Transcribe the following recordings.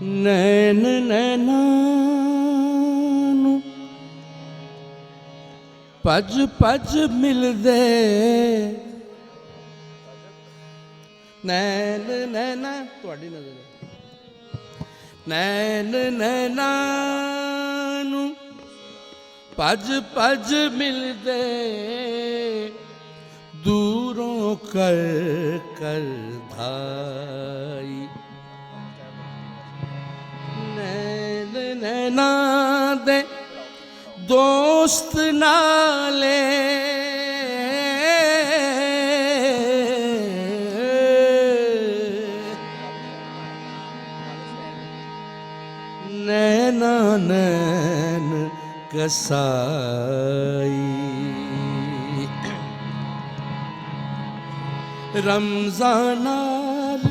नैन नैना नू पज पज मिलदे नैन नैना तुहाडी नज़र नैन नैना नू पज पज मिलदे दूरों कर कर धाई नैन नैना दे दोस्त नाले नैना नैन कसाई रमजानाल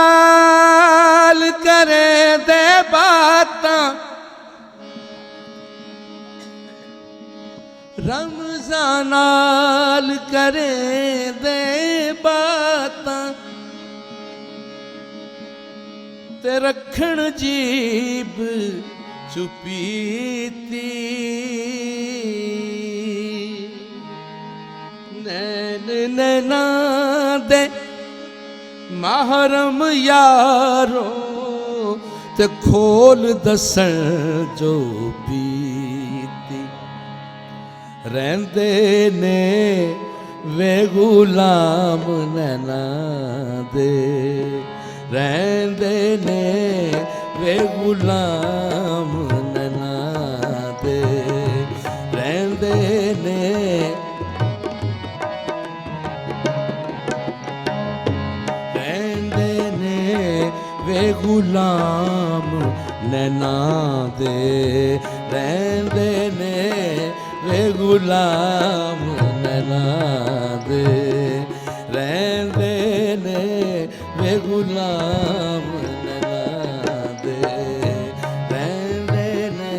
रमजानाल करे दे बातां रमजानाल करे दे बातां ते रखण जीब चुपीती नैन नैना दे महरम यारो ते खोल दसन जो पीती रहंदे ने वे गुलाम नैना दे रहंदे ने वे गुलाम नैना दे रहंदे ने रहंदे ने वे गुलाम नैना दे रहंदे ने वे गुलाम नैना दे रहंदे ने वे गुलाम नैना दे रहंदे ने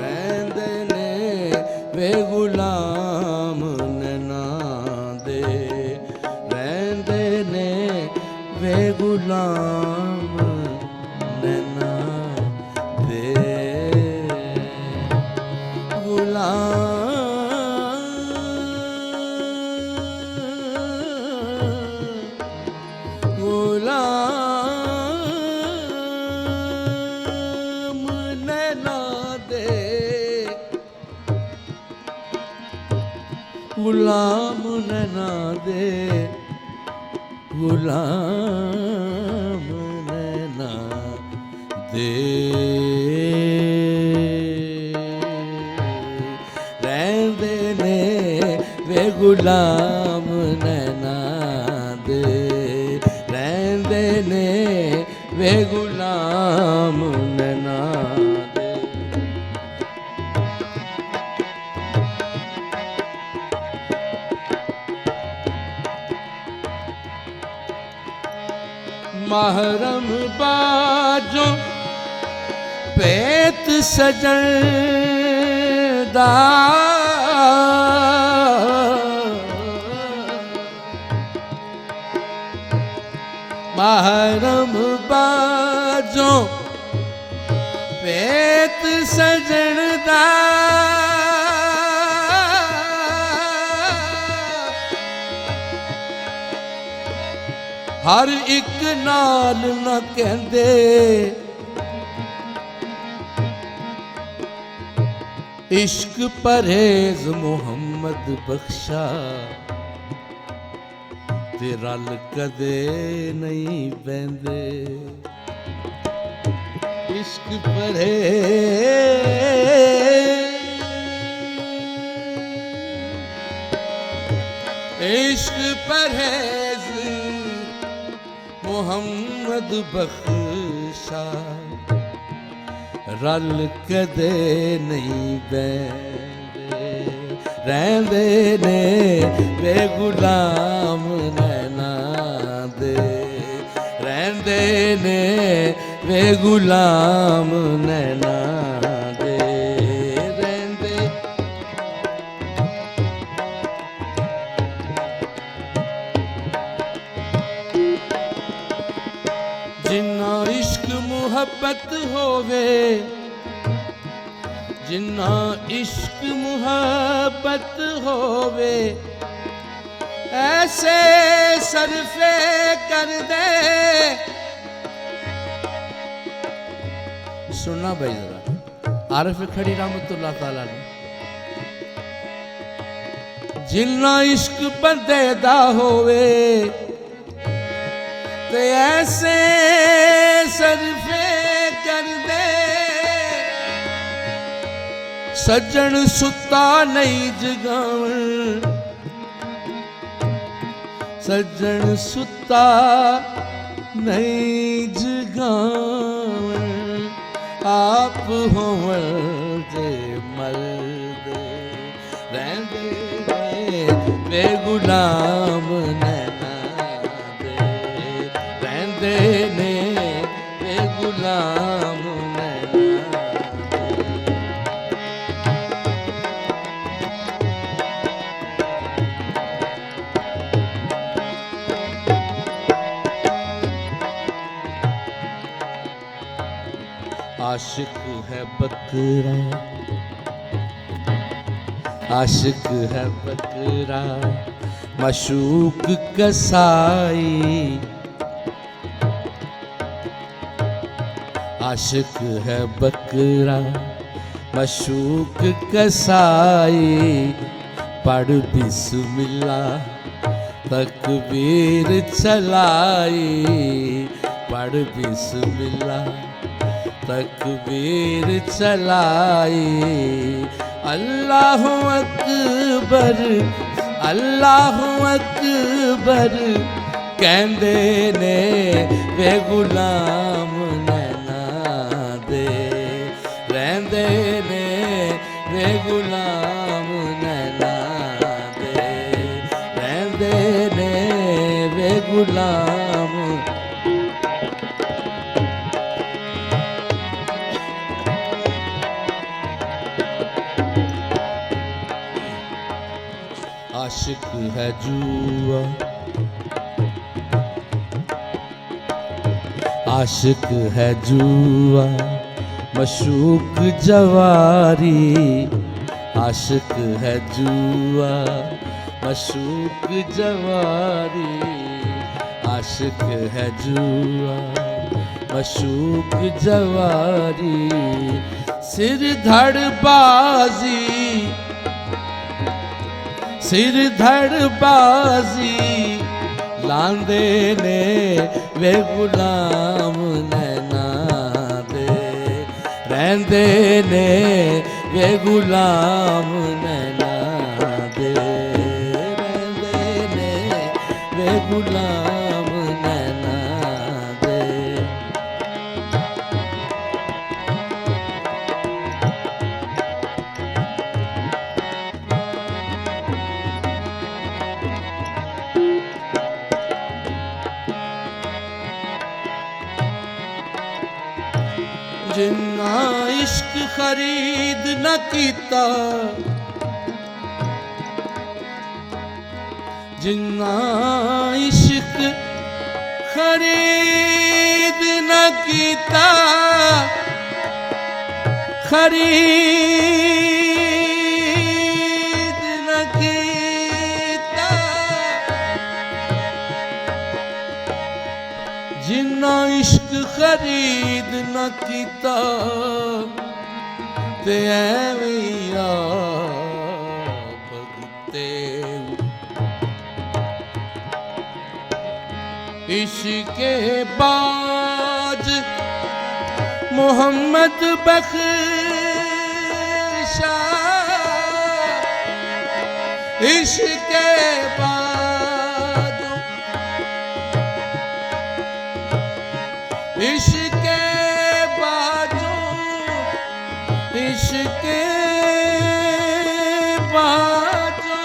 रहंदे ने वे गुलाम नैना दे रहंदे ने वे गुलाम नैना दे गुलाम नैना दे गुलाम नैना दे गुलाम नैना दे रहंदे ने वे गुलाम नैना दे रहंदे ने वे गुलाम नैना दे महरम बाजो पेत सजदा महरम बाजो पेत सजदा हर एक नाल न कहंदे इश्क परहेज मुहम्मद बख्शा ते रल कदे नहीं पैंदे इश्क परहेज मुहम्मद बख्शा रल कदे नहीं बैठे रहंदे ने वे गुलाम नैना दे रहंदे ने वे गुलाम नैना दे रहंदे जिन्ना इश्क मुहब्बत होवे ऐसे सरफे कर दे। सुनना भाई जरा आरिफ खड़ी रहमतुल्लाह ताला ने, जिन्ना इश्क बंदे दा होवे ते ऐसे सरफे कर दे। सज्जन सुता नहीं जगावन, सज्जन सुता नहीं जगावन, आप होवन ते मर्द रहंदे वे गुलाम नैना दे, रहंदे ने वे गुलाम नैना दे। आशिक है बकरा, आशिक है बकरा मशूक कसाई, आशिक है बकरा मशूक कसाई। पढ़ बिस्मिल्लाह तकबीर चलाई, पढ़ बिस्मिल्लाह तकबीर चलाई। अल्लाहु अकबर अल्लाहु अकबर कहंदे ने वे गुलाम नैना दे, रहंदे ने वे गुलाम नैना दे, रहंदे ने वे गुलाम। आशिक है जुआ, आशिक है जुआ मशूक जवारी, आशिक है जुआ मशूक जवारी, आशिक है जुआ मशूक जवारी। सिर धड़ बाजी सिर धड़ बाजी लांदे ने वे गुलाम नैना दे, रहंदे ने वे गुलाम नैना दे, रहंदे ने वे गुलाम नैना दे। जिन्ना इश्क खरीद न कीता, जिन्ना इश्क खरीद न कीता, खरीद न कीता। जिन्ना इश्क खरीद न कीता ते ऐवें आ भगते। इश्के बाज मोहम्मद बख्शा, इश्के बाज इश्के बाजो इश्के बाजो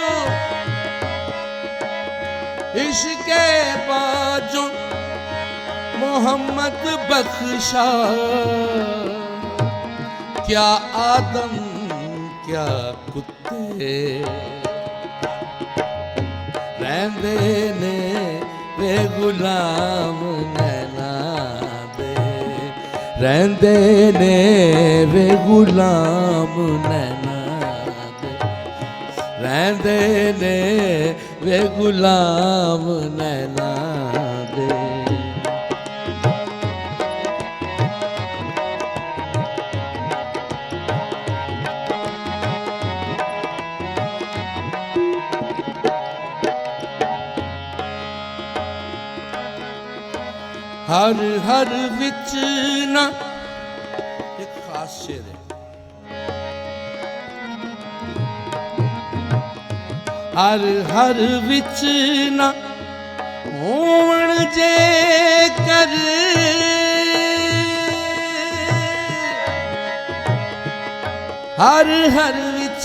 इश्के बाजो मोहम्मद बख्शा। क्या आदम क्या कुत्ते रहंदे ने वे गुलाम नैना दे, ਰਹਿੰਦੇ ਨੇ ਵੇ ਗੁਲਾਮ ਨੈਣਾ ਦੇ, ਰਹਿੰਦੇ ਨੇ ਵੇ ਗੁਲਾਮ ਨੈਣਾ ਦੇ। हर हर विच ना, एक खास शेर है, हर हर विच ना होवण जे कर, हर हर विच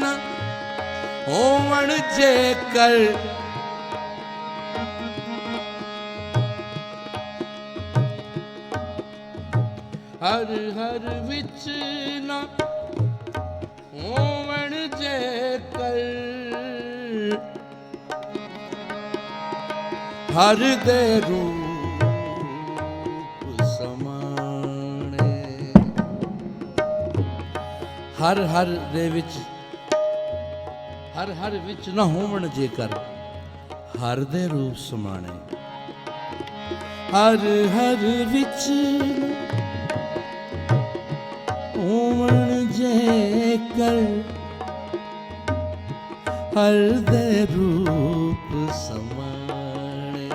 ना होवण जे कर, हर हर विच ना होवण जे कर, हर दे रूप समाणे। हर हर दे विच, हर हर विच ना होवण जे कर, हर दे रूप समाणे। हर हर विच होवण जे कर, हर दे रूप समाणे,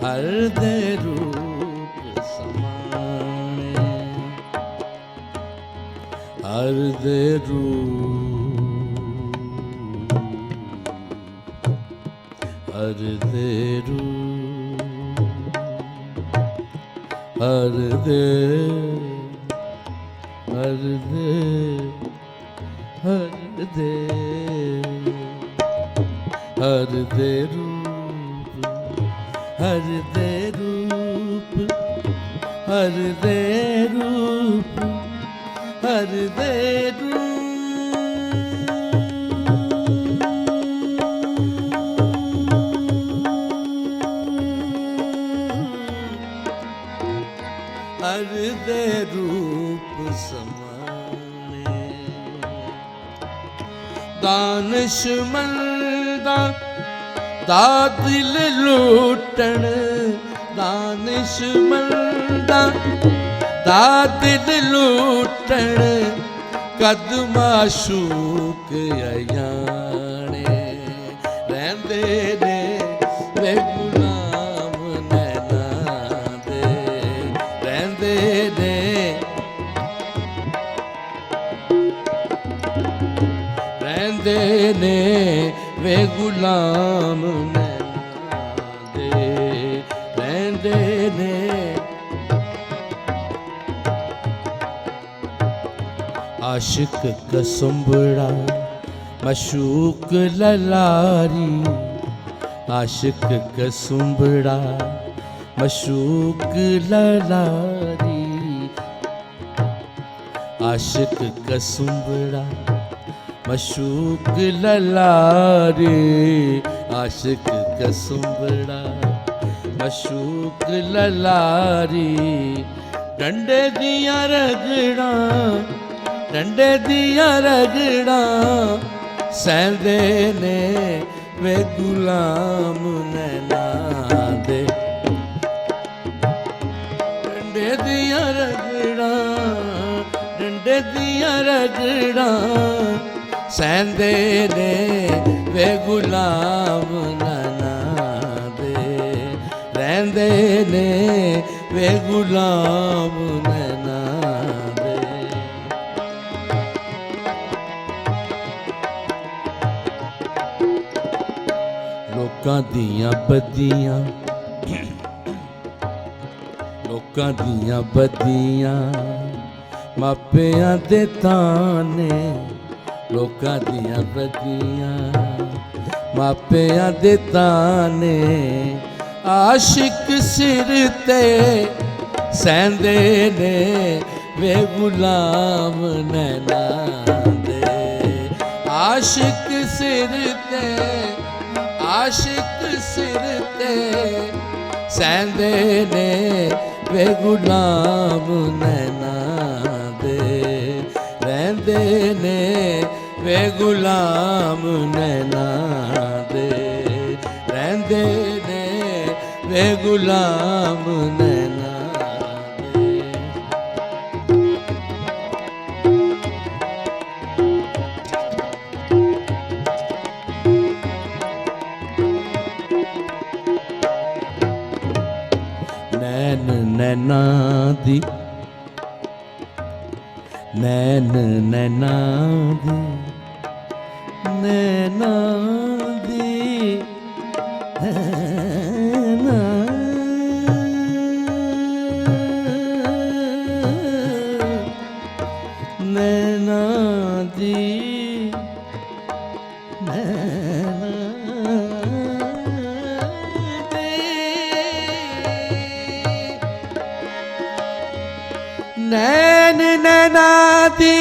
हर दे रूप समाणे, हर दे रूप, हर दे रूप, हर दे, हर दे, हर दे, हर दे रूप, हर दे रूप, हर दे रूप, हर दे हर दे रूप समाने। दानिशमंदा दा दिल लूटण, दानिशमंदा दा दिल लूटण, कद माशूक अयाने। रहंदे ने वे गुलाम नैना दे, रहंदे ने, रहंदे ने वे गुलाम नैना दे, रहंदे ने। आशिक कसुंबड़ा मशूक ललारी, आशिक कसुंबड़ा मशूक ललारी, आशिक कसुंबड़ा मशूक ललारी, आशिक कसुंबड़ा मशूक ललारी। डंडे दियां रगड़ा, डंडे दियां रगड़ा, सहंदे ने वे गुलाम नैना दे। डंडे दियां रगड़ा, डंडे दियां रगड़ा, सहंदे ने वे गुलाम नैना दे, रहंदे ने वे गुलाम नैना दे। लोकां दियां बदियां, लोकां दियां बदियां, मापियां दे ताने, लोकां दियां बदियां, मापियां दे ताने। आशिक सिर ते सहंदे ने वे गुलाम नैना दे, आशिक सिर ते, आशिक सिर ते सहंदे ने ਵੇ ਗੁਲਾਮ ਨੈਣਾ ਦੇ ਰਹਿੰਦੇ ਨੇ ਵੇ ਗੁਲਾਮ ਨੈਣਾ ਦੇ ਰਹਿੰਦੇ ਨੇ ਵੇ ਗੁਲਾਮ ਨੈਣਾ ਦੇ ਨੈਣ ਨੈਣਾ ਦੀ ਨੈਣ ਨੈਣਾ ਦੀ ਨੈਣਾ ਦੀ ਨੈਣਾ ਨੈਣਾ ਦੀ ਨੈਣਾ ਨੈਣ ਨੈਣਾ ਦੀ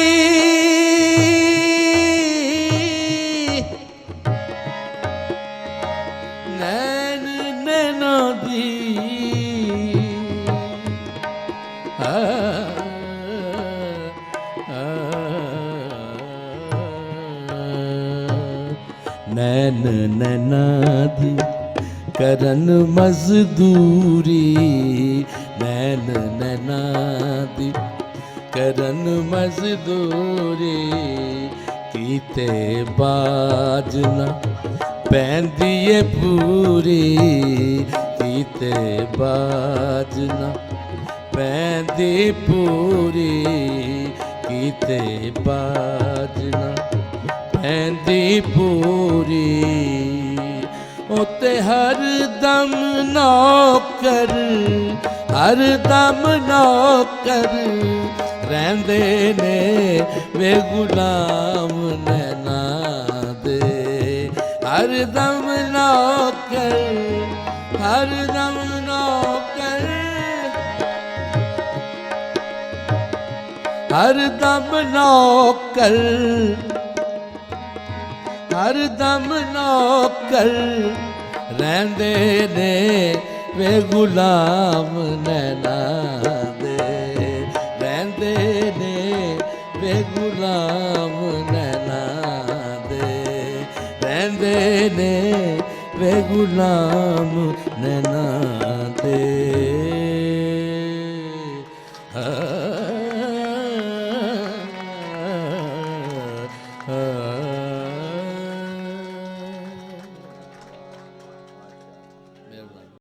ਨੈਣ ਨੈਣਾ ਦੀ ਨੈਣ ਨੈਣਾ ਦੀ ਕਰਨ ਮਜ਼ਦੂਰੀ ਨੈਣ ਨੈਣਾ ਦੀ ਕਰਨ ਮਜ਼ਦੂਰੀ ਕੀਤੇ ਬਾਜ ਨਾ ਪੈਂਦੀ ਏ ਪੂਰੀ ਕੀਤੇ ਬਾਜ ਨਾ ਪੈਂਦੀ ਪੂਰੀ ਕੀਤੇ ਬਾਜ ਨਾ ਪੈਂਦੀ ਪੂਰੀ ਉਤੇ ਹਰ ਦਮ ਨੌਕਰ ਹਰ ਦਮ ਨੌਕਰ ਰਹਿੰਦੇ ਨੇ ਵੇ ਗੁਲਾਮ ਨੈਣਾ ਦੇ ਹਰ ਦਮ ਨੌਕਰ ਹਰ ਦਮ ਨੌਕਰ ਹਰ ਦਮ ਨੌਕਰ ਹਰ ਦਮ ਨੌਕਰ ਰਹਿੰਦੇ ਨੇ ਵੇ ਗੁਲਾਮ ਨੈਣਾ ਦੇ ਰਹਿੰਦੇ ਨੇ ਵੇ ਗੁਲਾਮ ਨੈਣਾ ਦੇ ਰਹਿੰਦੇ ਨੇ ਵੇ ਗੁਲਾਮ ਨੈਣਾ ਦੇ ਮਿਹਰਬਾਨੀ।